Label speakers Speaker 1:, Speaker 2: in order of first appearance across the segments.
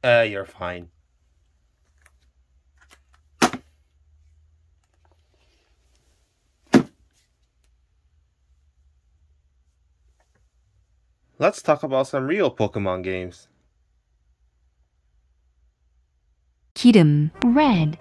Speaker 1: You're fine. Let's talk about some real Pokemon games.
Speaker 2: Gireum, red.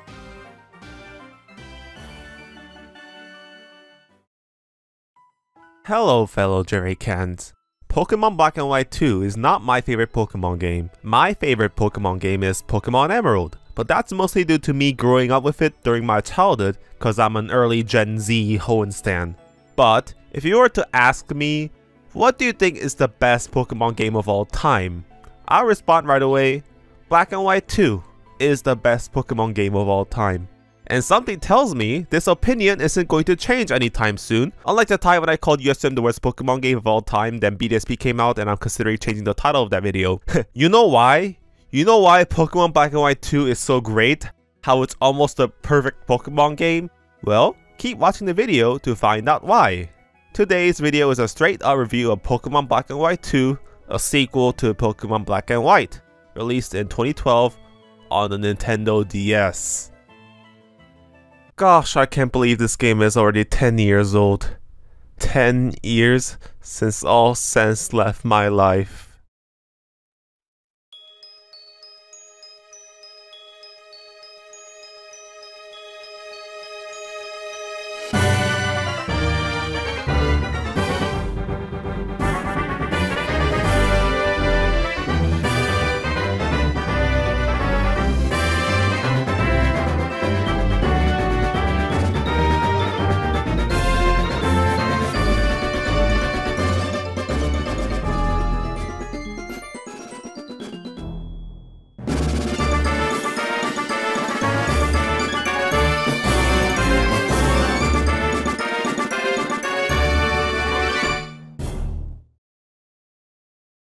Speaker 3: Hello fellow Jerry cans. Pokemon Black and White 2 is not my favorite Pokemon game. My favorite Pokemon game is Pokemon Emerald, but that's mostly due to me growing up with it during my childhood cause I'm an early Gen Z Hoenn stan. But if you were to ask me, what do you think is the best Pokemon game of all time? I'll respond right away, Black and White 2 is the best Pokemon game of all time. And something tells me this opinion isn't going to change anytime soon. Unlike the time when I called USM the worst Pokemon game of all time, then BDSP came out and I'm considering changing the title of that video. You know why? You know why Pokemon Black and White 2 is so great? How it's almost the perfect Pokemon game? Well, keep watching the video to find out why. Today's video is a straight up review of Pokemon Black and White 2, a sequel to Pokemon Black and White, released in 2012 on the Nintendo DS. Gosh, I can't believe this game is already 10 years old. 10 years since all sense left my life.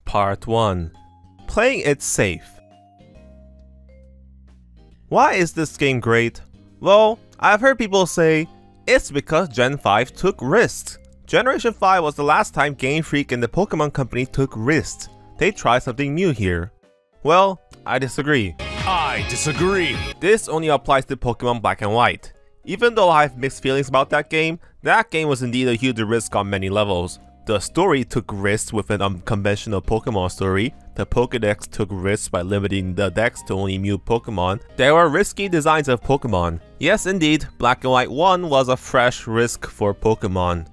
Speaker 3: Part 1. Playing it safe. Why is this game great? Well, I've heard people say, it's because Gen 5 took risks. Generation 5 was the last time Game Freak and the Pokemon Company took risks. They tried something new here. Well, I disagree.
Speaker 4: I disagree.
Speaker 3: This only applies to Pokemon Black and White. Even though I have mixed feelings about that game was indeed a huge risk on many levels. The story took risks with an unconventional Pokemon story, the Pokédex took risks by limiting the dex to only Mew Pokemon, there were risky designs of Pokemon. Yes indeed, Black and White 1 was a fresh risk for Pokemon.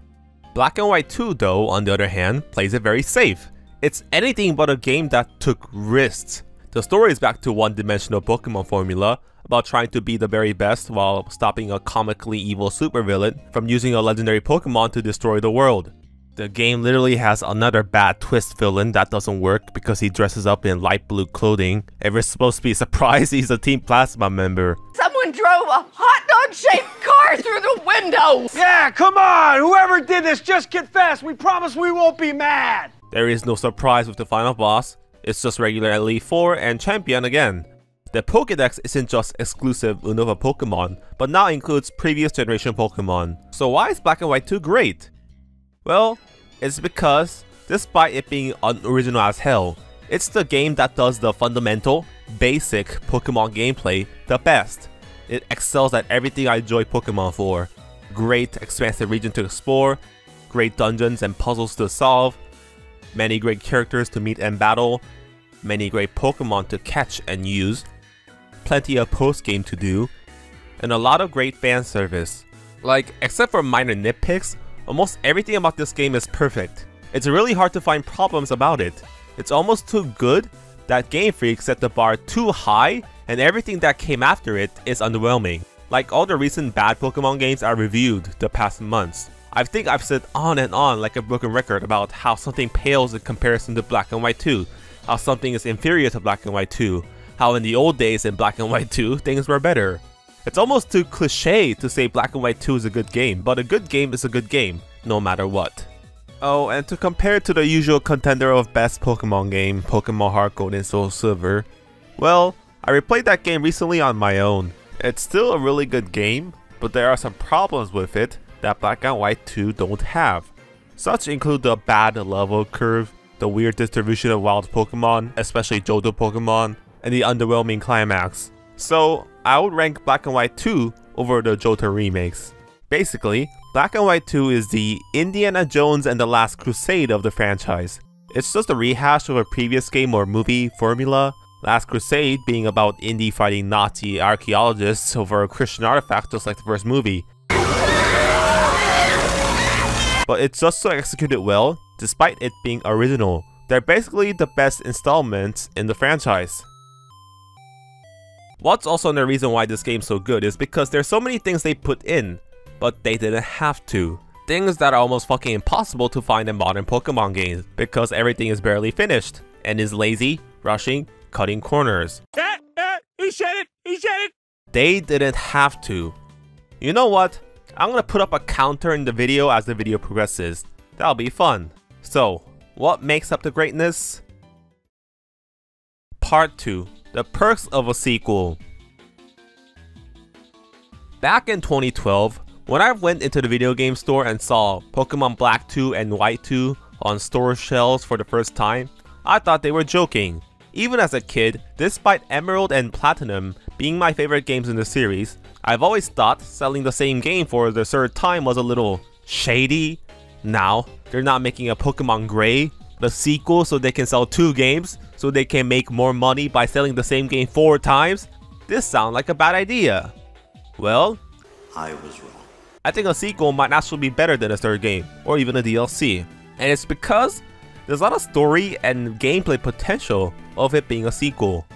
Speaker 3: Black and White 2 though, on the other hand, plays it very safe. It's anything but a game that took risks. The story is back to one-dimensional Pokemon formula, about trying to be the very best while stopping a comically evil supervillain from using a legendary Pokemon to destroy the world. The game literally has another bad twist villain that doesn't work because he dresses up in light blue clothing. And we're supposed to be surprised he's a Team Plasma member.
Speaker 5: Someone drove a hot dog-shaped car through the window!
Speaker 6: Yeah, come on! Whoever did this, just confess! We promise we won't be mad!
Speaker 3: There is no surprise with the final boss. It's just regular Elite 4 and Champion again. The Pokédex isn't just exclusive Unova Pokemon, but now includes previous generation Pokemon. So why is Black and White 2 great? Well, it's because, despite it being unoriginal as hell, it's the game that does the fundamental, basic Pokemon gameplay the best. It excels at everything I enjoy Pokemon for. Great expansive region to explore, great dungeons and puzzles to solve, many great characters to meet and battle, many great Pokemon to catch and use, plenty of post-game to do, and a lot of great fan service. Like, except for minor nitpicks, almost everything about this game is perfect. It's really hard to find problems about it. It's almost too good that Game Freak set the bar too high and everything that came after it is underwhelming. Like all the recent bad Pokemon games I reviewed the past months. I think I've said on and on like a broken record about how something pales in comparison to Black and White 2, how something is inferior to Black and White 2, how in the old days in Black and White 2 things were better. It's almost too cliche to say Black and White 2 is a good game, but a good game is a good game, no matter what. Oh, and to compare it to the usual contender of best Pokemon game, Pokemon Heart Gold and Soul Silver, well, I replayed that game recently on my own. It's still a really good game, but there are some problems with it that Black and White 2 don't have. Such include the bad level curve, the weird distribution of wild Pokemon, especially Johto Pokemon, and the underwhelming climax. So I would rank Black and White 2 over the Johto remakes. Basically, Black and White 2 is the Indiana Jones and the Last Crusade of the franchise. It's just a rehash of a previous game or movie formula, Last Crusade being about Indy fighting Nazi archaeologists over a Christian artifact just like the first movie. But it's just so executed well, despite it being original. They're basically the best installments in the franchise. What's also another reason why this game's so good is because there's so many things they put in, but they didn't have to. Things that are almost fucking impossible to find in modern Pokemon games, because everything is barely finished, and is lazy, rushing, cutting corners.
Speaker 6: He said it!
Speaker 3: They didn't have to. You know what? I'm gonna put up a counter in the video as the video progresses. That'll be fun. So, what makes up the greatness? Part 2. The perks of a sequel. Back in 2012, when I went into the video game store and saw Pokemon Black 2 and White 2 on store shelves for the first time, I thought they were joking. Even as a kid, despite Emerald and Platinum being my favorite games in the series, I've always thought selling the same game for the third time was a little shady. Now, they're not making a Pokemon Gray, the sequel, so they can sell 2 games, so they can make more money by selling the same game 4 times? This sounds like a bad idea. Well,
Speaker 4: I was wrong.
Speaker 3: I think a sequel might actually be better than a third game, or even a DLC. And it's because there's a lot of story and gameplay potential of it being a sequel.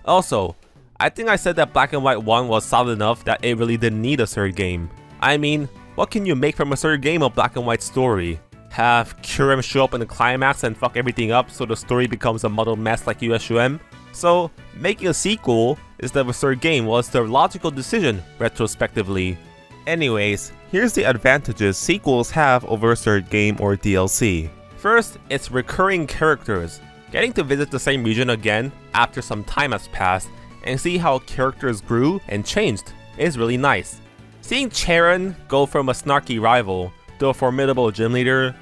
Speaker 3: Also, I think I said that Black and White 1 was solid enough that it really didn't need a third game. I mean, what can you make from a third game of Black and White story? Have Gireum show up in the climax and fuck everything up so the story becomes a muddled mess like USUM? So, making a sequel instead of a third game was the logical decision, retrospectively. Anyways, here's the advantages sequels have over a third game or DLC. First, it's recurring characters. Getting to visit the same region again after some time has passed and see how characters grew and changed is really nice. Seeing Charon go from a snarky rival to a formidable gym leader,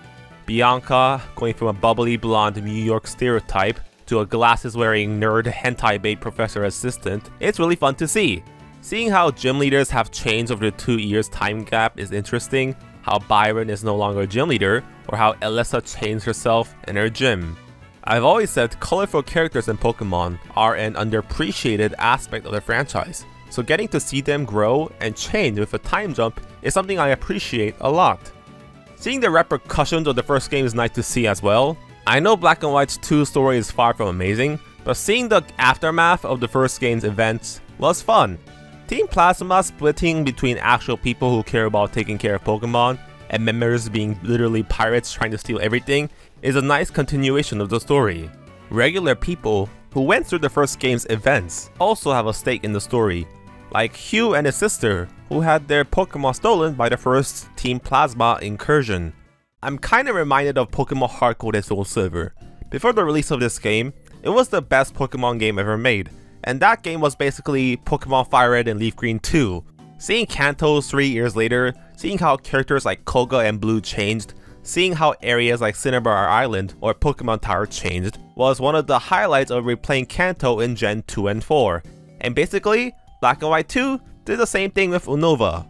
Speaker 3: Bianca going from a bubbly blonde New York stereotype to a glasses-wearing nerd hentai-bait professor assistant, it's really fun to see. Seeing how gym leaders have changed over the 2 years time gap is interesting, how Byron is no longer a gym leader, or how Alyssa changed herself in her gym. I've always said colorful characters in Pokemon are an underappreciated aspect of the franchise, so getting to see them grow and change with a time jump is something I appreciate a lot. Seeing the repercussions of the first game is nice to see as well. I know Black and White's 2 story is far from amazing, but seeing the aftermath of the first game's events was fun. Team Plasma splitting between actual people who care about taking care of Pokemon and members being literally pirates trying to steal everything is a nice continuation of the story. Regular people who went through the first game's events also have a stake in the story, like Hugh and his sister, who had their Pokemon stolen by the first Team Plasma incursion. I'm kinda reminded of Pokemon Heart Gold and Soul Silver. Before the release of this game, it was the best Pokemon game ever made, and that game was basically Pokemon Fire Red and Leaf Green 2. Seeing Kanto 3 years later, seeing how characters like Koga and Blue changed, seeing how areas like Cinnabar Island or Pokemon Tower changed, was one of the highlights of replaying Kanto in Gen 2 and 4. And basically, Black and White 2 did the same thing with Unova.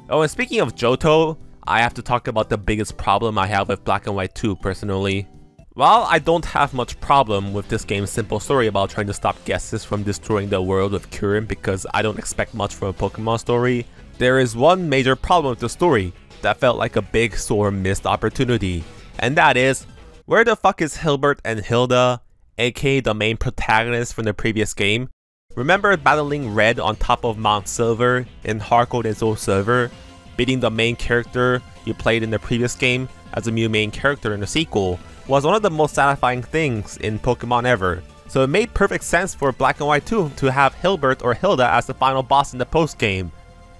Speaker 3: Oh, and speaking of Johto, I have to talk about the biggest problem I have with Black and White 2 personally. While I don't have much problem with this game's simple story about trying to stop guesses from destroying the world of Gireum because I don't expect much from a Pokemon story, there is one major problem with the story that felt like a big sore missed opportunity, and that is, where the fuck is Hilbert and Hilda, aka the main protagonists from the previous game? Remember battling Red on top of Mount Silver in Heart Gold and Soul Silver, beating the main character you played in the previous game as a new main character in the sequel was one of the most satisfying things in Pokemon ever. So it made perfect sense for Black and White 2 to have Hilbert or Hilda as the final boss in the post-game.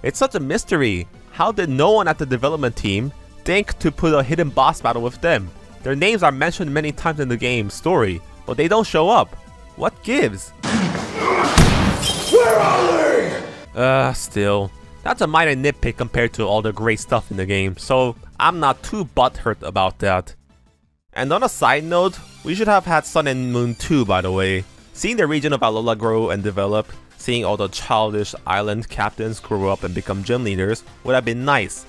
Speaker 3: It's such a mystery. How did no one at the development team think to put a hidden boss battle with them? Their names are mentioned many times in the game's story, but they don't show up. What gives?
Speaker 6: Where are they?
Speaker 3: Still. That's a minor nitpick compared to all the great stuff in the game, so I'm not too butthurt about that. And on a side note, we should have had Sun and Moon 2 by the way. Seeing the region of Alola grow and develop, seeing all the childish island captains grow up and become gym leaders would have been nice.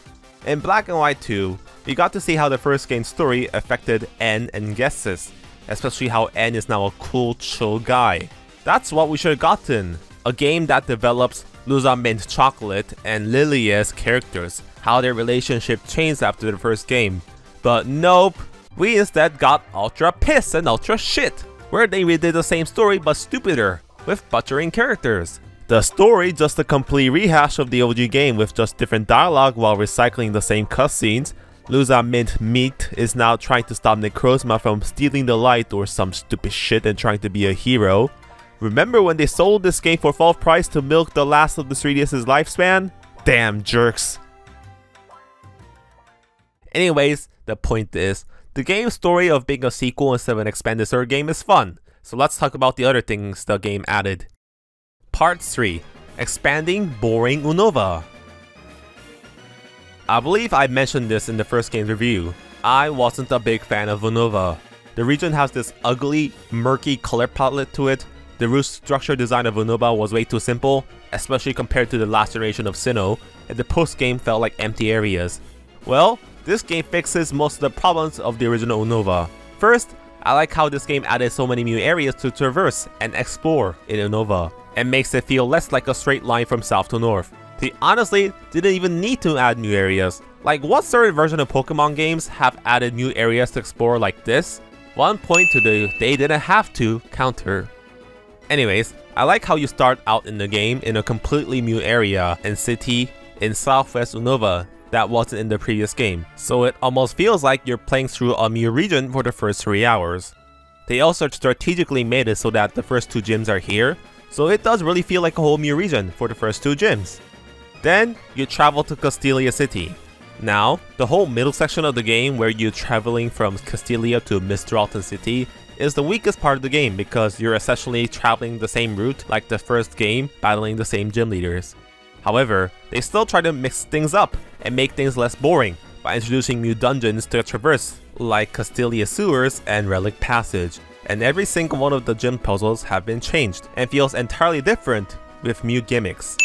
Speaker 3: In Black and White 2, we got to see how the first game's story affected N and Guesses, especially how N is now a cool, chill guy. That's what we should have gotten. A game that develops Luza Mint Chocolate and Lilia's characters, how their relationship changed after the first game. But nope, we instead got Ultra Piss and Ultra Shit, where they redid the same story but stupider, with butchering characters. The story just a complete rehash of the OG game with just different dialogue while recycling the same cutscenes. Luza Mint Meat is now trying to stop Necrozma from stealing the light or some stupid shit and trying to be a hero. Remember when they sold this game for full price to milk the last of the 3DS's lifespan? Damn jerks. Anyways, the point is, the game's story of being a sequel instead of an expanded third game is fun, so let's talk about the other things the game added. Part 3. Expanding boring Unova. I believe I mentioned this in the first game's review. I wasn't a big fan of Unova. The region has this ugly, murky color palette to it. The root structure design of Unova was way too simple, especially compared to the last generation of Sinnoh, and the post-game felt like empty areas. Well, this game fixes most of the problems of the original Unova. First, I like how this game added so many new areas to traverse and explore in Unova, and makes it feel less like a straight line from south to north. They honestly didn't even need to add new areas. Like, what certain version of Pokemon games have added new areas to explore like this? One point to the they didn't have to counter. Anyways, I like how you start out in the game in a completely new area and city in southwest Unova that wasn't in the previous game, so it almost feels like you're playing through a new region for the first 3 hours. They also strategically made it so that the first 2 gyms are here, so it does really feel like a whole new region for the first 2 gyms. Then, you travel to Castelia City. Now, the whole middle section of the game where you're traveling from Castelia to Mistralton City is the weakest part of the game because you're essentially traveling the same route like the first game, battling the same gym leaders. However, they still try to mix things up and make things less boring by introducing new dungeons to traverse, like Castelia Sewers and Relic Passage, and every single one of the gym puzzles have been changed and feels entirely different with new gimmicks.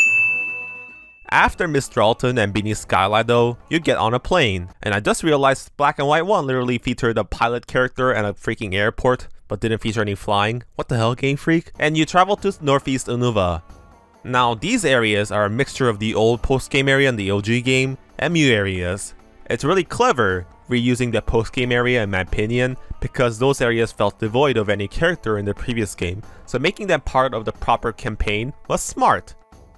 Speaker 3: After Mistralton and Beneath Skylight though, you get on a plane, and I just realized Black and White 1 literally featured a pilot character and a freaking airport, but didn't feature any flying. What the hell, Game Freak? And you travel to Northeast Unova. Now these areas are a mixture of the old post-game area in the OG game, and new areas. It's really clever reusing the post-game area in my opinion, because those areas felt devoid of any character in the previous game, so making them part of the proper campaign was smart.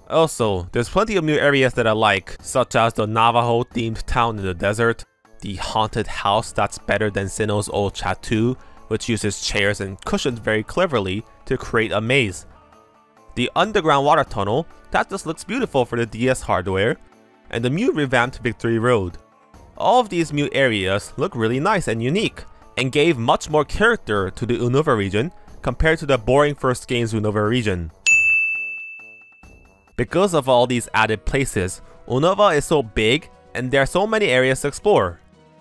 Speaker 3: Also, there's plenty of new areas that I like, such as the Navajo-themed town in the desert, the haunted house that's better than Sinnoh's old chateau, which uses chairs and cushions very cleverly to create a maze, the underground water tunnel that just looks beautiful for the DS hardware, and the new revamped Victory Road. All of these new areas look really nice and unique, and gave much more character to the Unova region compared to the boring first game's Unova region. Because of all these added places, Unova is so big and there are so many areas to explore.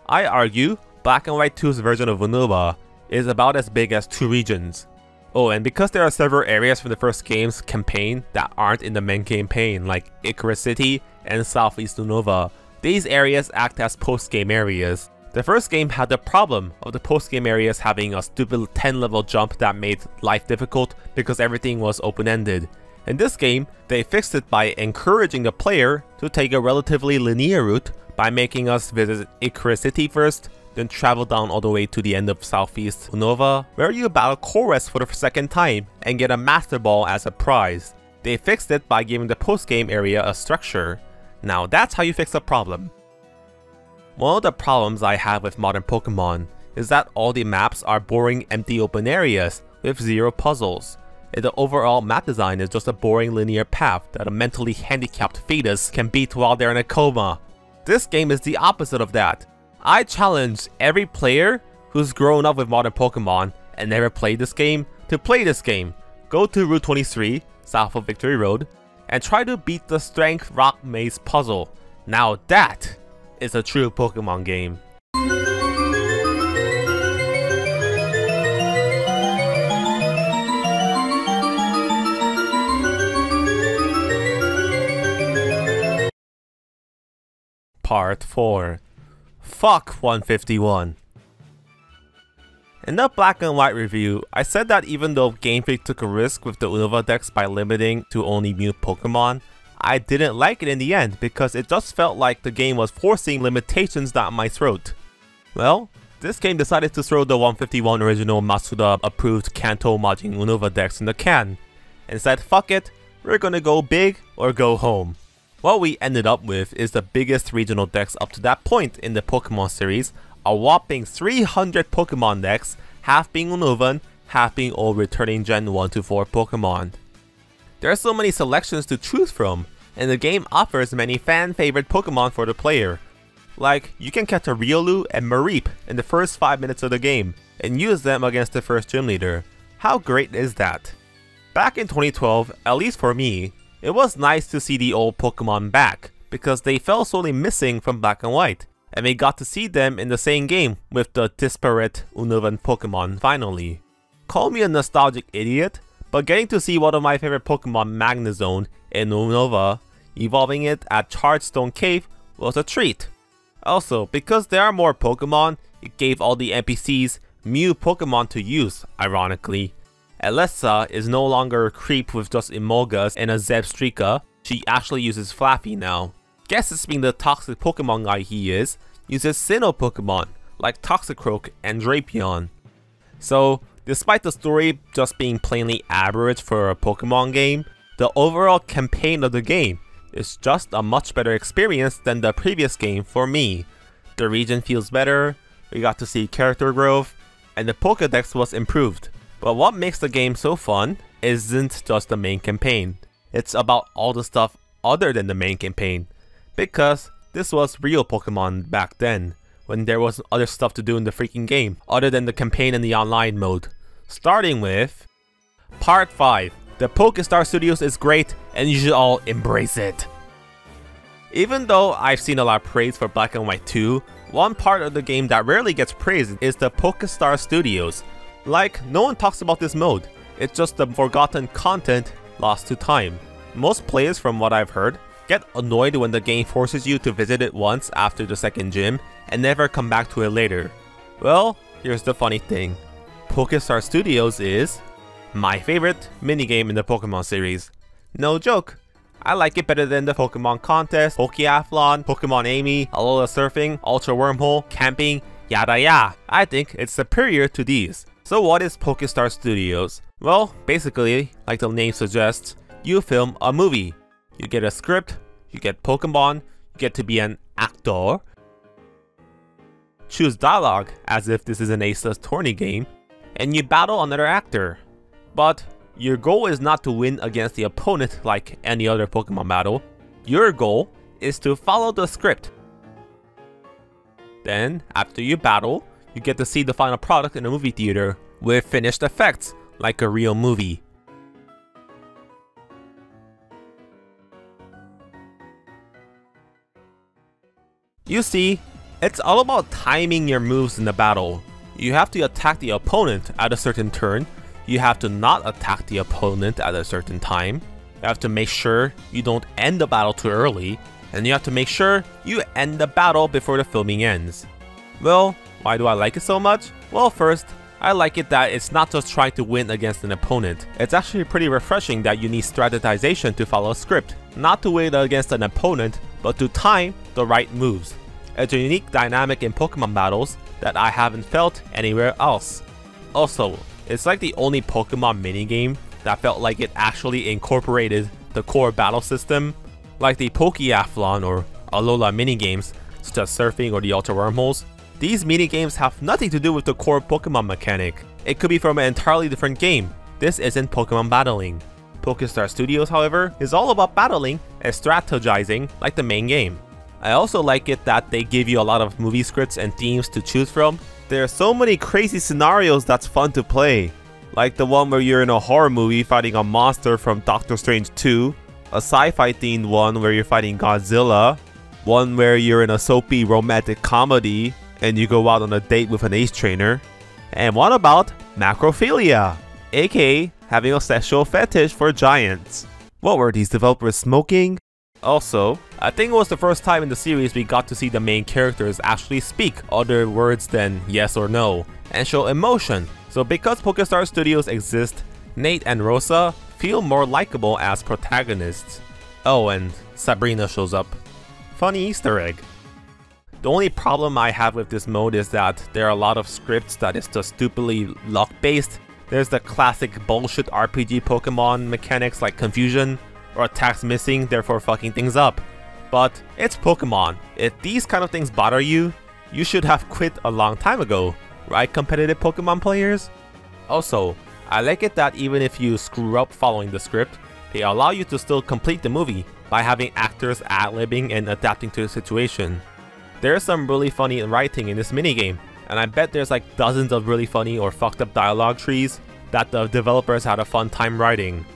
Speaker 3: I argue Black and White 2's version of Unova is about as big as 2 regions. Oh, and because there are several areas from the first game's campaign that aren't in the main campaign, like Icarus City and Southeast Unova, these areas act as post-game areas. The first game had the problem of the post-game areas having a stupid 10-level jump that made life difficult because everything was open-ended. In this game, they fixed it by encouraging the player to take a relatively linear route by making us visit Icarus City first, then travel down all the way to the end of Southeast Unova, where you battle Chorus for the second time and get a Master Ball as a prize. They fixed it by giving the post-game area a structure. Now that's how you fix a problem. One of the problems I have with modern Pokemon is that all the maps are boring empty open areas with 0 puzzles. And the overall map design is just a boring linear path that a mentally handicapped fetus can beat while they're in a coma. This game is the opposite of that. I challenge every player who's grown up with modern Pokemon and never played this game to play this game. Go to Route 23, south of Victory Road, and try to beat the Strength Rock Maze puzzle. Now that is a true Pokemon game. Part 4. Fuck 151. In the black and white review, I said that even though Game Freak took a risk with the Unova decks by limiting to only new Pokemon, I didn't like it in the end because it just felt like the game was forcing limitations down my throat. Well, this game decided to throw the 151 original Masuda approved Kanto Majin Unova decks in the can, and said fuck it, we're gonna go big or go home. What we ended up with is the biggest regional decks up to that point in the Pokemon series, a whopping 300 Pokemon decks, half being Unovan, half being old returning Gen 1 to 4 Pokemon. There are so many selections to choose from, and the game offers many fan favorite Pokemon for the player. Like, you can catch a Riolu and Mareep in the first 5 minutes of the game, and use them against the first gym leader. How great is that? Back in 2012, at least for me, it was nice to see the old Pokemon back, because they felt sorely missing from Black and White, and we got to see them in the same game with the disparate Unovan Pokemon finally. Call me a nostalgic idiot, but getting to see one of my favorite Pokemon Magnezone in Unova, evolving it at Chargestone Cave was a treat. Also, because there are more Pokemon, it gave all the NPCs Mew Pokemon to use, ironically. Alessa is no longer a creep with just Emolgas and a Zebstrika, she actually uses Flaffy now. Guesses being the toxic Pokemon guy he is, uses Sinnoh Pokemon like Toxicroak and Drapion. So, despite the story just being plainly average for a Pokemon game, the overall campaign of the game is just a much better experience than the previous game for me. The region feels better, we got to see character growth, and the Pokédex was improved. But what makes the game so fun isn't just the main campaign, it's about all the stuff other than the main campaign. Because this was real Pokemon back then, when there was other stuff to do in the freaking game, other than the campaign and the online mode. Starting with Part 5. The Pokestar Studios is great, and you should all embrace it. Even though I've seen a lot of praise for Black and White 2, one part of the game that rarely gets praised is the Pokestar Studios. Like, no one talks about this mode, it's just the forgotten content lost to time. Most players, from what I've heard, get annoyed when the game forces you to visit it once after the second gym and never come back to it later. Well, here's the funny thing. Pokestar Studios is my favorite minigame in the Pokemon series. No joke. I like it better than the Pokemon Contest, Pokeathlon, Pokemon Amy, Alola Surfing, Ultra Wormhole, Camping, yada yada. I think it's superior to these. So what is Pokestar Studios? Well, basically, like the name suggests, you film a movie. You get a script, you get Pokemon, you get to be an actor, choose dialogue as if this is an Ace Attorney game, and you battle another actor. But your goal is not to win against the opponent like any other Pokemon battle. Your goal is to follow the script. Then, after you battle, you get to see the final product in a movie theater with finished effects like a real movie. You see, it's all about timing your moves in the battle. You have to attack the opponent at a certain turn, you have to not attack the opponent at a certain time, you have to make sure you don't end the battle too early, and you have to make sure you end the battle before the filming ends. Well, why do I like it so much? Well, first, I like it that it's not just trying to win against an opponent. It's actually pretty refreshing that you need strategization to follow a script, not to win against an opponent, but to time the right moves. It's a unique dynamic in Pokemon battles that I haven't felt anywhere else. Also, it's like the only Pokemon minigame that felt like it actually incorporated the core battle system, like the Pokeathlon or Alola minigames, such as Surfing or the Ultra Wormholes. These minigames have nothing to do with the core Pokemon mechanic. It could be from an entirely different game. This isn't Pokemon battling. Pokestar Studios, however, is all about battling and strategizing like the main game. I also like it that they give you a lot of movie scripts and themes to choose from. There are so many crazy scenarios that's fun to play. Like the one where you're in a horror movie fighting a monster from Doctor Strange 2, a sci-fi themed one where you're fighting Godzilla, one where you're in a soapy romantic comedy and you go out on a date with an ace trainer, and one about macrophilia, aka having a sexual fetish for giants. What were these developers smoking? Also, I think it was the first time in the series we got to see the main characters actually speak other words than yes or no, and show emotion. So because Pokestar Studios exist, Nate and Rosa feel more likable as protagonists. Oh, and Sabrina shows up. Funny Easter egg. The only problem I have with this mode is that there are a lot of scripts that is just stupidly luck based. There's the classic bullshit RPG Pokemon mechanics like confusion, or attacks missing, therefore fucking things up. But it's Pokemon. If these kind of things bother you, you should have quit a long time ago, right, competitive Pokemon players? Also, I like it that even if you screw up following the script, they allow you to still complete the movie by having actors ad-libbing and adapting to the situation. There's some really funny writing in this minigame, and I bet there's like dozens of really funny or fucked up dialogue trees that the developers had a fun time writing.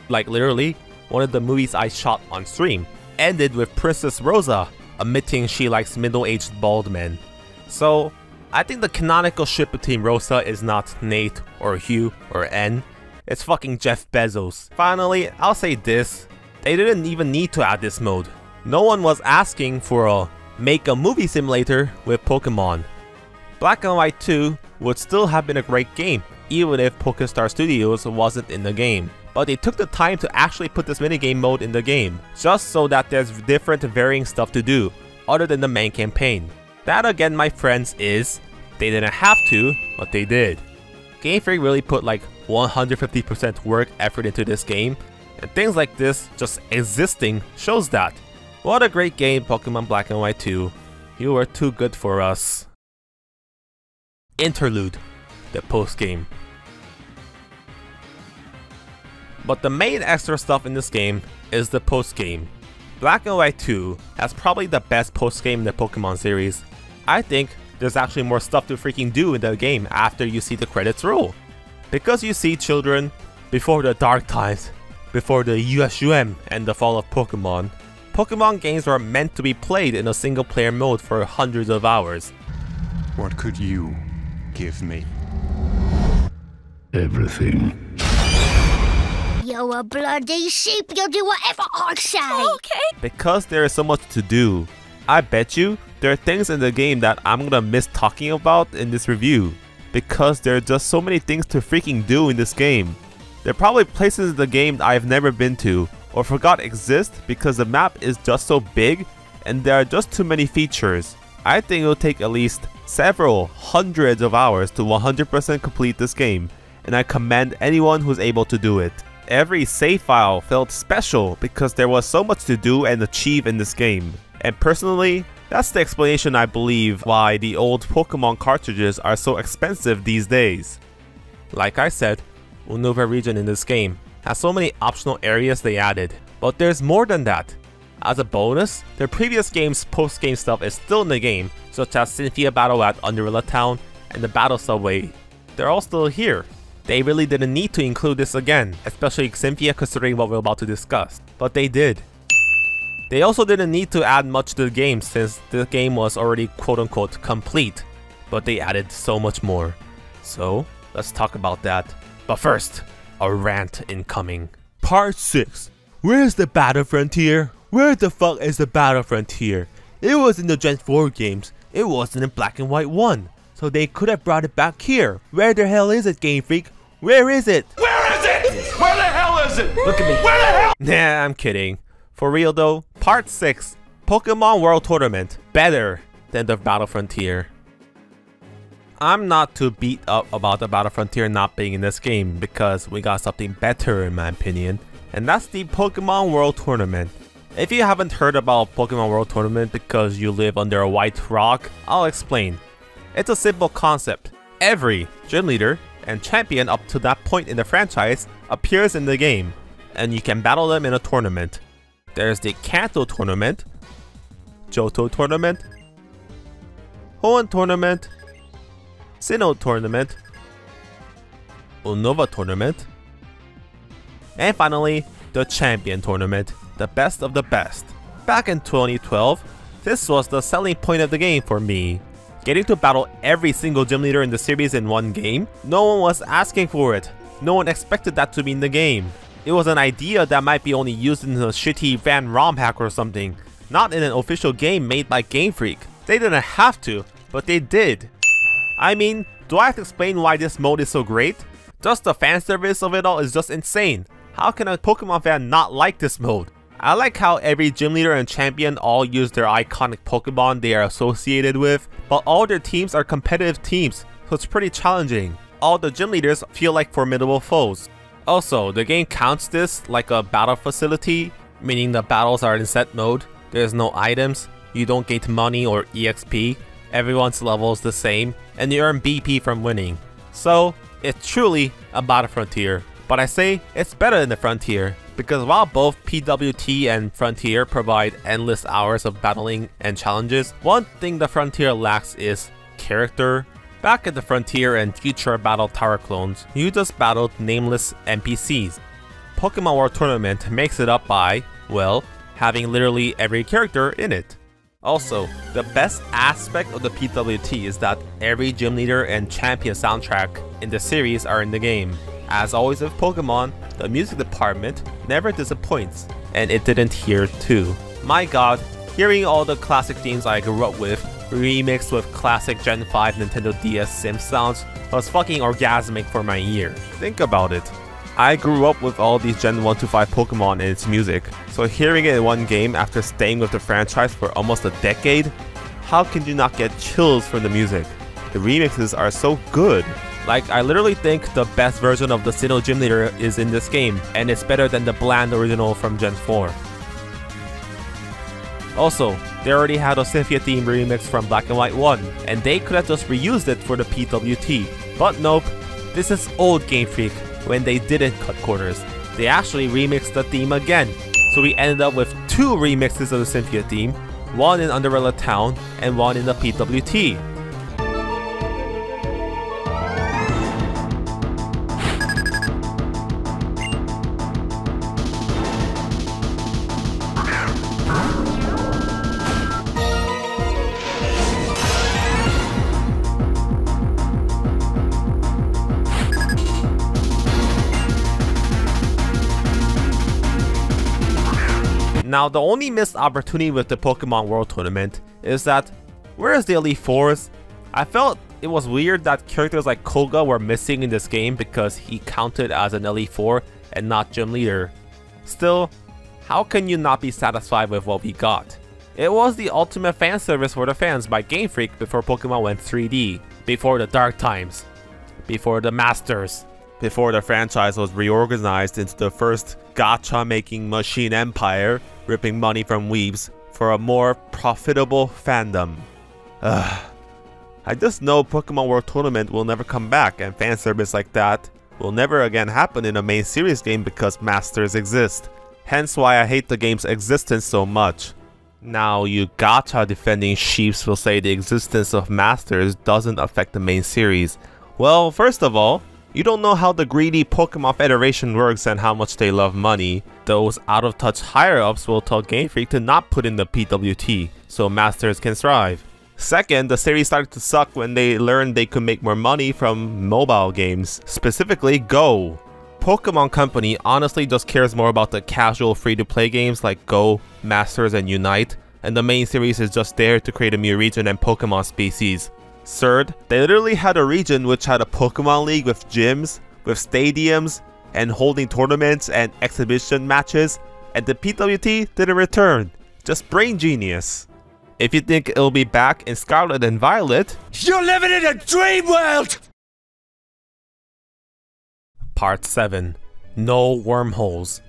Speaker 3: Like literally, one of the movies I shot on stream ended with Princess Rosa admitting she likes middle-aged bald men. So, I think the canonical ship between Rosa is not Nate or Hugh or N, it's fucking Jeff Bezos. Finally, I'll say this, they didn't even need to add this mode. No one was asking for a make a movie simulator with Pokemon. Black and White 2 would still have been a great game, even if Pokestar Studios wasn't in the game. But they took the time to actually put this minigame mode in the game, just so that there's different varying stuff to do, other than the main campaign. That again, my friends, is, they didn't have to, but they did. Game Freak really put like 150% work effort into this game, and things like this just existing shows that. What a great game, Pokemon Black and White 2. You were too good for us. Interlude, the post-game. But the main extra stuff in this game is the post-game. Black and White 2 has probably the best post-game in the Pokemon series. I think there's actually more stuff to freaking do in the game after you see the credits roll. Because you see children before the dark times, before the USUM and the fall of Pokemon, Pokemon games were meant to be played in a single player mode for hundreds of hours.
Speaker 4: What could you give me?
Speaker 7: Everything.
Speaker 8: You're a bloody sheep, you'll do whatever I say!
Speaker 5: Okay.
Speaker 3: Because there is so much to do, I bet you there are things in the game that I'm gonna miss talking about in this review. Because there are just so many things to freaking do in this game. There are probably places in the game I've never been to, or forgot exist because the map is just so big and there are just too many features. I think it will take at least several hundreds of hours to 100% complete this game, and I commend anyone who's able to do it. Every save file felt special because there was so much to do and achieve in this game. And personally, that's the explanation I believe why the old Pokemon cartridges are so expensive these days. Like I said, Unova region in this game has so many optional areas they added, but there's more than that. As a bonus, the previous game's post-game stuff is still in the game, such as Cynthia Battle at Underilla Town and the Battle Subway. They're all still here. They really didn't need to include this again, especially Cynthia considering what we're about to discuss, but they did. They also didn't need to add much to the game since the game was already quote-unquote complete, but they added so much more. So, let's talk about that. But first, a rant incoming. Part 6. Where's the Battle Frontier? Where the fuck is the Battle Frontier? It was in the Gen 4 games. It wasn't in Black and White 1. So they could have brought it back here. Where the hell is it, Game Freak? Where is it?
Speaker 6: Where is it? Where the hell is it?
Speaker 3: Look at me.
Speaker 6: Where the hell?
Speaker 3: Nah, I'm kidding. For real though, Part 6. Pokemon World Tournament. Better than the Battle Frontier. I'm not too beat up about the Battle Frontier not being in this game because we got something better in my opinion, and that's the Pokemon World Tournament. If you haven't heard about Pokemon World Tournament because you live under a white rock, I'll explain. It's a simple concept. Every gym leader and champion up to that point in the franchise appears in the game, and you can battle them in a tournament. There's the Kanto Tournament, Johto Tournament, Hoenn Tournament, Sinnoh Tournament, Unova Tournament, and finally, the Champion Tournament, the best of the best. Back in 2012, this was the selling point of the game for me. Getting to battle every single gym leader in the series in one game, no one was asking for it. No one expected that to be in the game. It was an idea that might be only used in a shitty fan ROM hack or something, not in an official game made by Game Freak. They didn't have to, but they did. I mean, do I have to explain why this mode is so great? Just the fan service of it all is just insane. How can a Pokemon fan not like this mode? I like how every gym leader and champion all use their iconic Pokemon they are associated with, but all their teams are competitive teams, so it's pretty challenging. All the gym leaders feel like formidable foes. Also, the game counts this like a battle facility, meaning the battles are in set mode, there's no items, you don't gain money or EXP, everyone's level is the same, and you earn BP from winning. So, it's truly a battle frontier. But I say it's better than the Frontier, because while both PWT and Frontier provide endless hours of battling and challenges, one thing the Frontier lacks is character. Back at the Frontier and future Battle Tower clones, you just battled nameless NPCs. Pokemon World Tournament makes it up by, well, having literally every character in it. Also, the best aspect of the PWT is that every gym leader and champion soundtrack in the series are in the game. As always with Pokemon, the music department never disappoints, and it didn't here too. My god, hearing all the classic themes I grew up with, remixed with classic Gen 5 Nintendo DS sim sounds, was fucking orgasmic for my ear. Think about it. I grew up with all these Gen 1 to 5 Pokemon and its music, so hearing it in one game after staying with the franchise for almost a decade, how can you not get chills from the music? The remixes are so good. Like, I literally think the best version of the Sinnoh Gym Leader is in this game, and it's better than the bland original from Gen 4. Also, they already had a Cynthia theme remix from Black and White 1, and they could have just reused it for the PWT. But nope, this is old Game Freak when they didn't cut corners. They actually remixed the theme again, so we ended up with 2 remixes of the Cynthia theme, one in Underella Town and one in the PWT. Now, the only missed opportunity with the Pokemon World Tournament is that, where is the Elite Fours? I felt it was weird that characters like Koga were missing in this game because he counted as an Elite Four and not Gym Leader. Still, how can you not be satisfied with what we got? It was the ultimate fan service for the fans by Game Freak before Pokemon went 3D, before the dark times, before the Masters, before the franchise was reorganized into the first gacha-making machine empire, ripping money from weebs for a more profitable fandom. I just know Pokemon World Tournament will never come back, and fan service like that will never again happen in a main series game because Masters exist. Hence why I hate the game's existence so much. Now, you gacha defending sheeps will say the existence of Masters doesn't affect the main series. Well, first of all, you don't know how the greedy Pokemon Federation works and how much they love money. Those out-of-touch higher-ups will tell Game Freak to not put in the PWT, so Masters can thrive. Second, the series started to suck when they learned they could make more money from mobile games, specifically Go. Pokemon Company honestly just cares more about the casual free-to-play games like Go, Masters, and Unite, and the main series is just there to create a new region and Pokemon species. Third, they literally had a region which had a Pokemon League with gyms, with stadiums, and holding tournaments and exhibition matches, and the PWT didn't return. Just brain genius. If you think it'll be back in Scarlet and Violet,
Speaker 6: You're living in a dream world!
Speaker 3: Part 7. No Wormholes.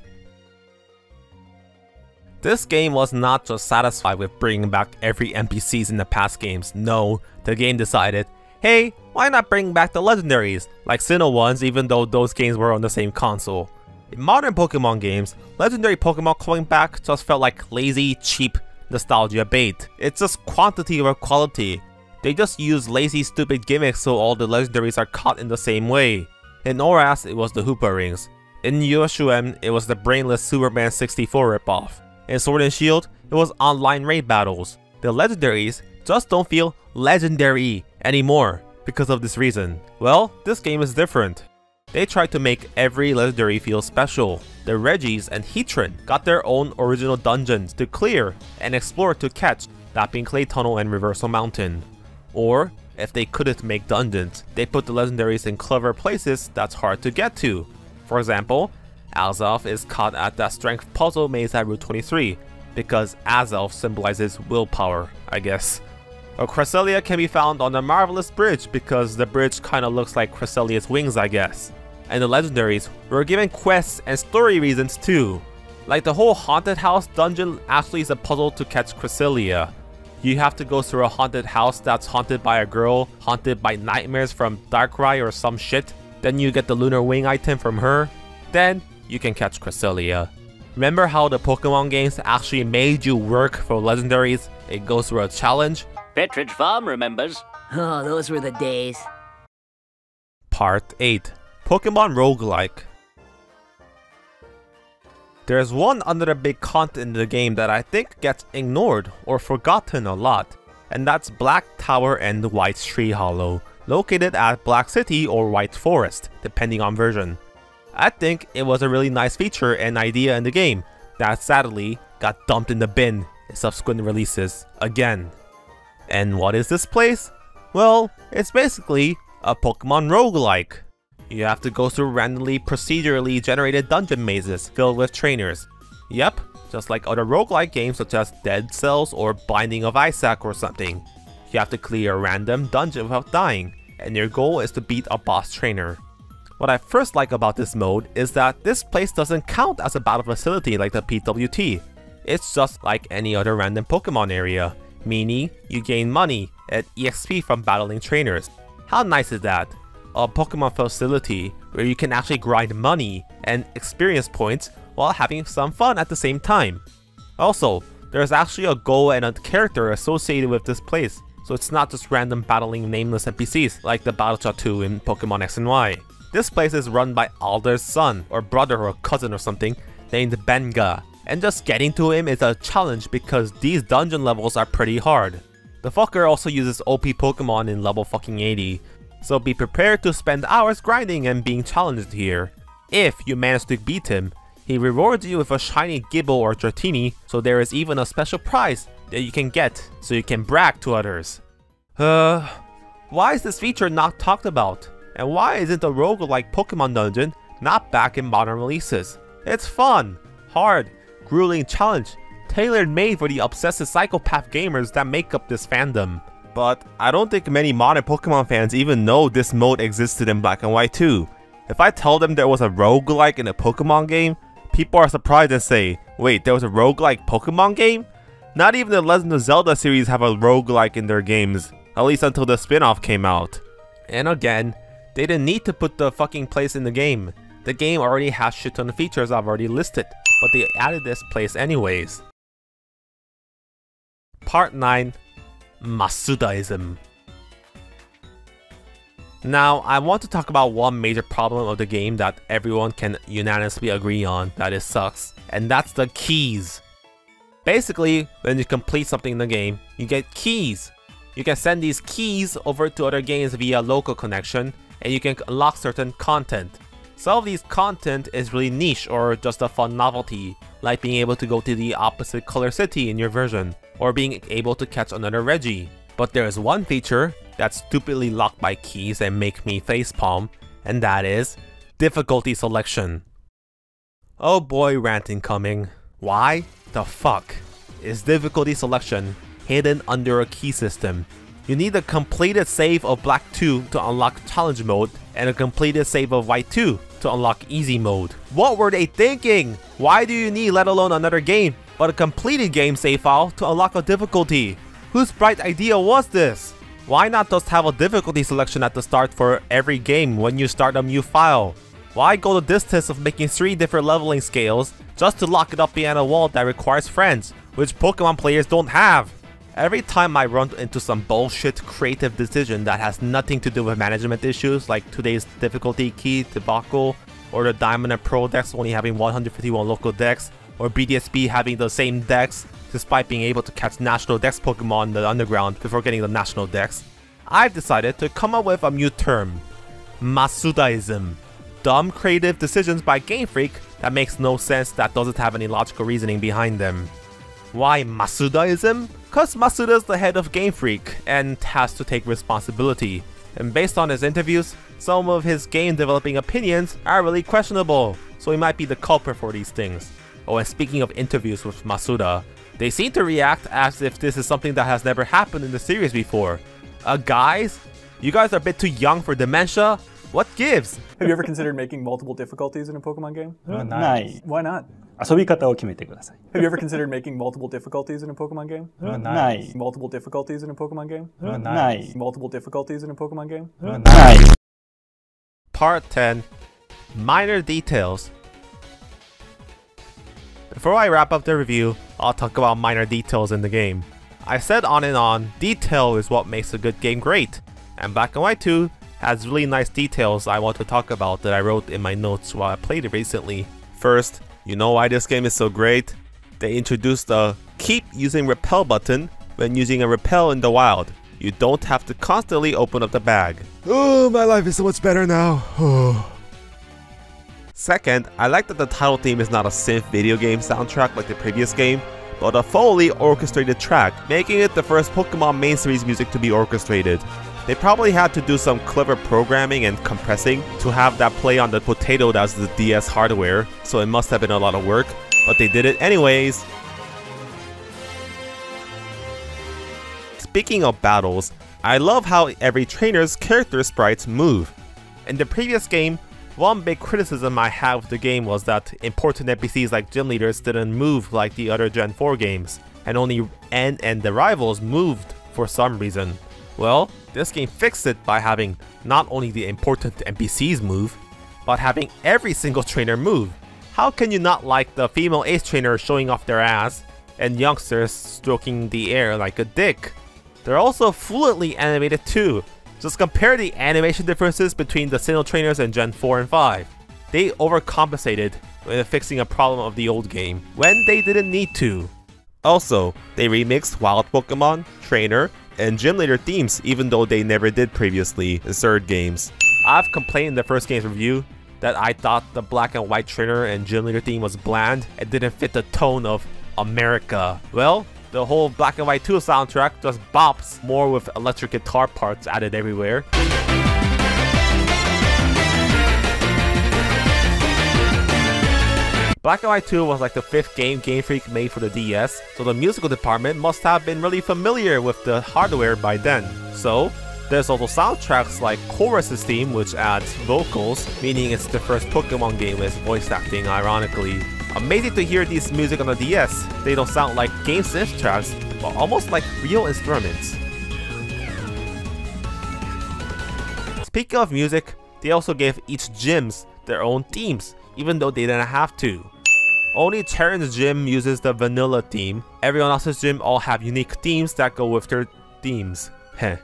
Speaker 3: This game was not just satisfied with bringing back every NPCs in the past games. No, the game decided, hey, why not bring back the legendaries, like Sinnoh ones, even though those games were on the same console. In modern Pokemon games, legendary Pokemon coming back just felt like lazy, cheap nostalgia bait. It's just quantity over quality. They just use lazy, stupid gimmicks so all the legendaries are caught in the same way. In ORAS, it was the Hoopa Rings. In USUM, it was the brainless Superman 64 ripoff. In Sword and Shield, it was online raid battles. The legendaries just don't feel legendary anymore because of this reason. Well, this game is different. They tried to make every legendary feel special. the Reggies and Heatran got their own original dungeons to clear and explore to catch, that being Clay Tunnel and Reversal Mountain. Or, if they couldn't make dungeons, they put the legendaries in clever places that's hard to get to. For example, Azelf is caught at that strength puzzle maze at Route 23, because Azelf symbolizes willpower, I guess. Or Cresselia can be found on the Marvelous Bridge because the bridge kinda looks like Cresselia's wings, I guess. And the legendaries were given quests and story reasons too. Like the whole haunted house dungeon actually is a puzzle to catch Cresselia. You have to go through a haunted house that's haunted by a girl, haunted by nightmares from Darkrai or some shit. Then you get the Lunar Wing item from her. Then you can catch Cresselia. Remember how the Pokemon games actually made you work for legendaries? It goes through a challenge.
Speaker 7: Petridge Farm remembers.
Speaker 9: Oh, those were the days.
Speaker 3: Part 8. Pokemon Roguelike. There's one other big content in the game that I think gets ignored or forgotten a lot, and that's Black Tower and White Tree Hollow, located at Black City or White Forest, depending on version. I think it was a really nice feature and idea in the game that sadly got dumped in the bin in subsequent releases again. And what is this place? Well, it's basically a Pokemon roguelike. You have to go through randomly procedurally generated dungeon mazes filled with trainers. Yep, just like other roguelike games such as Dead Cells or Binding of Isaac or something. You have to clear a random dungeon without dying, and your goal is to beat a boss trainer. What I first like about this mode is that this place doesn't count as a battle facility like the PWT. It's just like any other random Pokemon area, meaning you gain money and EXP from battling trainers. How nice is that? A Pokemon facility where you can actually grind money and experience points while having some fun at the same time. Also, there's actually a goal and a character associated with this place, so it's not just random battling nameless NPCs like the Battle Chat 2 in Pokemon X and Y. This place is run by Alder's son, or brother or cousin or something, named Benga, and just getting to him is a challenge because these dungeon levels are pretty hard. The fucker also uses OP Pokemon in level fucking 80, so be prepared to spend hours grinding and being challenged here. If you manage to beat him, he rewards you with a shiny Gibble or Dratini, so there is even a special prize that you can get so you can brag to others. Why is this feature not talked about? And why isn't a roguelike Pokemon dungeon not back in modern releases? It's fun, hard, grueling challenge, tailor-made for the obsessive psychopath gamers that make up this fandom. But I don't think many modern Pokemon fans even know this mode existed in Black and White 2. If I tell them there was a roguelike in a Pokemon game, people are surprised and say, wait, there was a roguelike Pokemon game? Not even the Legend of Zelda series have a roguelike in their games, at least until the spin-off came out. And again, they didn't need to put the fucking place in the game. The game already has shit ton of features I've already listed, but they added this place anyways. Part 9. Masudaism. Now, I want to talk about one major problem of the game that everyone can unanimously agree on that it sucks, and that's the keys. Basically, when you complete something in the game, you get keys. You can send these keys over to other games via local connection, and you can unlock certain content. Some of these content is really niche or just a fun novelty, like being able to go to the opposite color city in your version, or being able to catch another Reggie. But there is one feature that's stupidly locked by keys and make me facepalm, and that is difficulty selection. Oh boy, rant incoming. Why the fuck is difficulty selection hidden under a key system? You need a completed save of Black 2 to unlock challenge mode, and a completed save of White 2 to unlock easy mode. What were they thinking? Why do you need, let alone another game, but a completed game save file to unlock a difficulty? Whose bright idea was this? Why not just have a difficulty selection at the start for every game when you start a new file? Why go the distance of making 3 different leveling scales just to lock it up behind a wall that requires friends, which Pokemon players don't have? Every time I run into some bullshit creative decision that has nothing to do with management issues like today's difficulty key debacle, or the Diamond and Pearl decks only having 151 local decks, or BDSP having the same decks despite being able to catch national dex Pokemon in the underground before getting the national dex, I've decided to come up with a new term, Masudaism. dumb creative decisions by Game Freak that makes no sense, that doesn't have any logical reasoning behind them. Why Masudaism? Cause Masuda's the head of Game Freak and has to take responsibility. And based on his interviews, some of his game developing opinions are really questionable, so he might be the culprit for these things. Oh, and speaking of interviews with Masuda, they seem to react as if this is something that has never happened in the series before. Guys? You guys are a bit too young for dementia? What gives?
Speaker 10: Have you ever considered making multiple difficulties in a Pokemon game?
Speaker 11: ない。
Speaker 10: Why not?
Speaker 11: 遊び方を決めてください。
Speaker 10: Have you ever considered making multiple difficulties in a Pokemon game?
Speaker 11: ない。
Speaker 10: Multiple difficulties in a Pokemon game?
Speaker 11: ない。
Speaker 10: Multiple difficulties in a Pokemon game?
Speaker 11: ない。
Speaker 3: Part 10. Minor Details. Before I wrap up the review, I'll talk about minor details in the game. I said on and on, detail is what makes a good game great, and Black and White 2 has really nice details I want to talk about that I wrote in my notes while I played it recently. First, you know why this game is so great? They introduced the keep using repel button when using a repel in the wild. You don't have to constantly open up the bag. Oh, my life is so much better now. Second, I like that the title theme is not a synth video game soundtrack like the previous game, but a fully orchestrated track, making it the first Pokemon main series music to be orchestrated. They probably had to do some clever programming and compressing to have that play on the potato that's the DS hardware, so it must have been a lot of work, but they did it anyways. Speaking of battles, I love how every trainer's character sprites move. In the previous game, one big criticism I have of the game was that important NPCs like gym leaders didn't move like the other Gen 4 games, and only N and the rivals moved for some reason. Well, this game fixed it by having not only the important NPCs move, but having every single trainer move. How can you not like the female ace trainer showing off their ass, and youngsters stroking the air like a dick? They're also fluently animated too. Just compare the animation differences between the single trainers in Gen 4 and 5. They overcompensated when fixing a problem of the old game, when they didn't need to. Also, they remixed Wild Pokemon, Trainer, and Gym Leader themes even though they never did previously in third games. I've complained in the first game's review that I thought the Black and White Trainer and Gym Leader theme was bland and didn't fit the tone of America. Well, the whole Black and White 2 soundtrack just bops more with electric guitar parts added everywhere. Black and White 2 was like the 5th game Game Freak made for the DS, so the musical department must have been really familiar with the hardware by then. So, there's also soundtracks like Chorus's theme, which adds vocals, meaning it's the first Pokemon game with voice acting, ironically. Amazing to hear these music on the DS. They don't sound like game synth tracks, but almost like real instruments. Speaking of music, they also gave each gyms their own themes, even though they didn't have to. Only Terran's gym uses the vanilla theme. Everyone else's gym all have unique themes that go with their themes. Heh.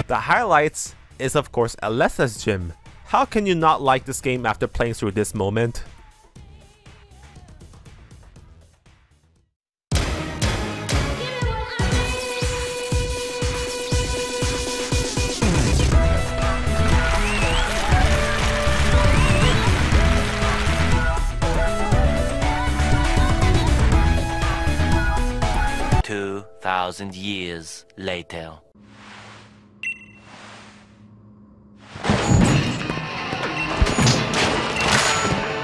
Speaker 3: The highlights is of course Alessa's gym. How can you not like this game after playing through this moment?
Speaker 7: "2,000 years later."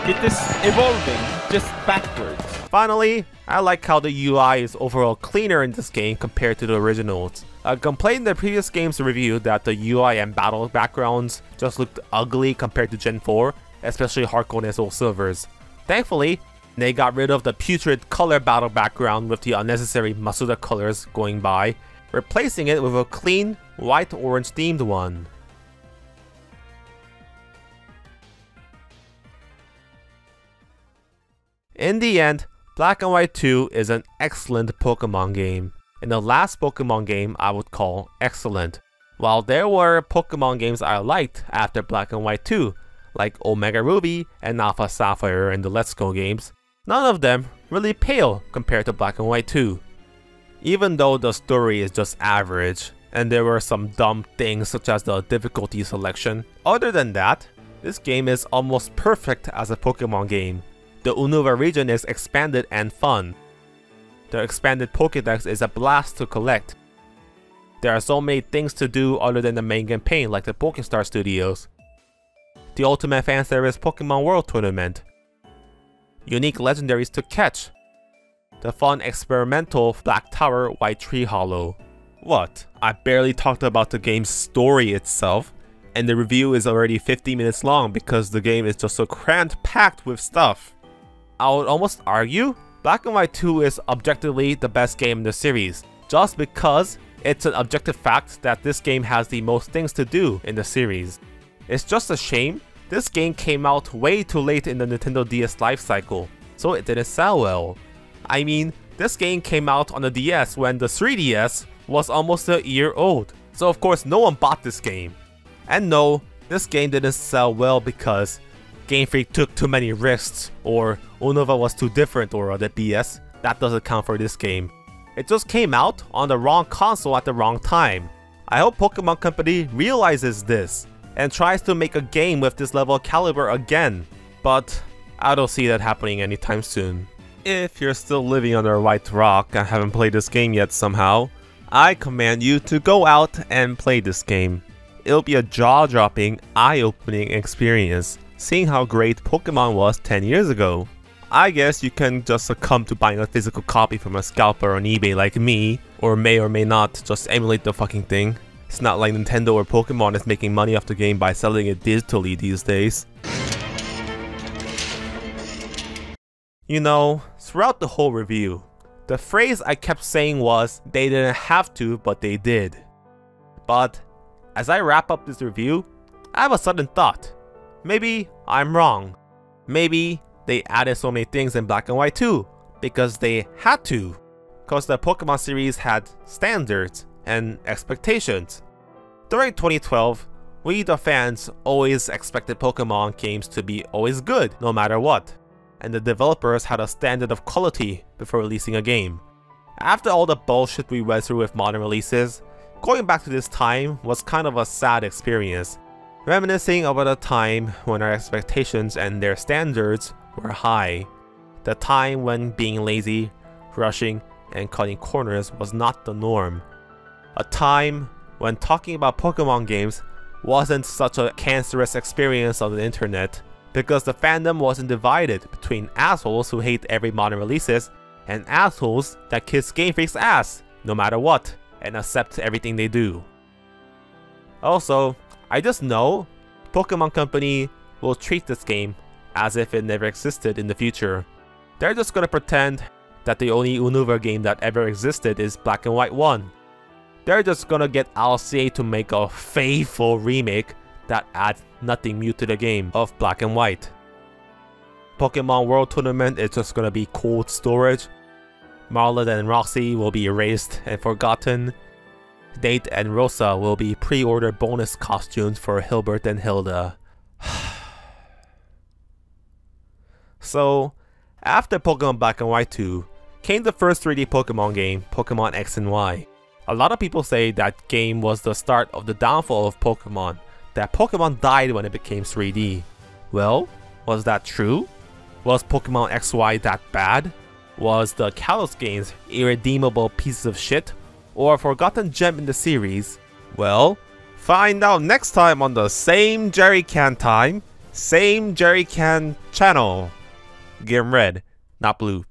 Speaker 12: It is evolving, just backwards.
Speaker 3: Finally, I like how the UI is overall cleaner in this game compared to the originals. I complained in the previous game's review that the UI and battle backgrounds just looked ugly compared to Gen 4, especially Harkon and Soul Silver's. Thankfully, they got rid of the putrid color battle background with the unnecessary Masuda colors going by, replacing it with a clean, white-orange themed one. In the end, Black and White 2 is an excellent Pokemon game, and the last Pokemon game I would call excellent. While there were Pokemon games I liked after Black and White 2, like Omega Ruby and Alpha Sapphire and the Let's Go games, none of them really pale compared to Black and White 2. Even though the story is just average, and there were some dumb things such as the difficulty selection, other than that, this game is almost perfect as a Pokemon game. The Unova region is expanded and fun. The expanded Pokédex is a blast to collect. There are so many things to do other than the main campaign, like the Pokestar Studios, the ultimate fan service Pokemon World Tournament, unique legendaries to catch, the fun experimental Black Tower White Tree Hollow. What? I barely talked about the game's story itself, and the review is already 50 minutes long because the game is just so crammed packed with stuff. I would almost argue Black and White 2 is objectively the best game in the series, just because it's an objective fact that this game has the most things to do in the series. It's just a shame this game came out way too late in the Nintendo DS lifecycle, so it didn't sell well. I mean, this game came out on the DS when the 3DS was almost a year old, so of course no one bought this game. And no, this game didn't sell well because Game Freak took too many risks, or Unova was too different, or other BS. That doesn't count for this game. It just came out on the wrong console at the wrong time. I hope Pokemon Company realizes this and tries to make a game with this level of caliber again, but I don't see that happening anytime soon. If you're still living under a white rock and haven't played this game yet somehow, I command you to go out and play this game. It'll be a jaw-dropping, eye-opening experience, seeing how great Pokemon was 10 years ago. I guess you can just succumb to buying a physical copy from a scalper on eBay like me, or may not just emulate the fucking thing. It's not like Nintendo or Pokemon is making money off the game by selling it digitally these days. You know, throughout the whole review, the phrase I kept saying was, they didn't have to, but they did. But as I wrap up this review, I have a sudden thought. Maybe I'm wrong. Maybe they added so many things in Black and White 2 because they had to. Because the Pokemon series had standards and expectations. During 2012, we the fans always expected Pokemon games to be always good no matter what, and the developers had a standard of quality before releasing a game. After all the bullshit we went through with modern releases, going back to this time was kind of a sad experience, reminiscing about a time when our expectations and their standards were high. The time when being lazy, rushing, and cutting corners was not the norm. A time when talking about Pokemon games wasn't such a cancerous experience on the internet, because the fandom wasn't divided between assholes who hate every modern releases and assholes that kiss Game Freak's ass no matter what and accept everything they do. Also, I just know Pokemon Company will treat this game as if it never existed in the future. They're just gonna pretend that the only Unova game that ever existed is Black and White 1. They're just gonna get LCA to make a faithful remake that adds nothing new to the game of Black and White. Pokemon World Tournament is just gonna be cold storage. Marlon and Roxy will be erased and forgotten. Nate and Rosa will be pre-order bonus costumes for Hilbert and Hilda. So, after Pokemon Black and White 2, came the first 3D Pokemon game, Pokemon X and Y. A lot of people say that game was the start of the downfall of Pokemon, that Pokemon died when it became 3D. Well, was that true? Was Pokemon XY that bad? Was the Kalos games irredeemable pieces of shit? Or a forgotten gem in the series? Well, find out next time on the same Jerrycan time, same Jerrycan channel. Gireum red, not blue.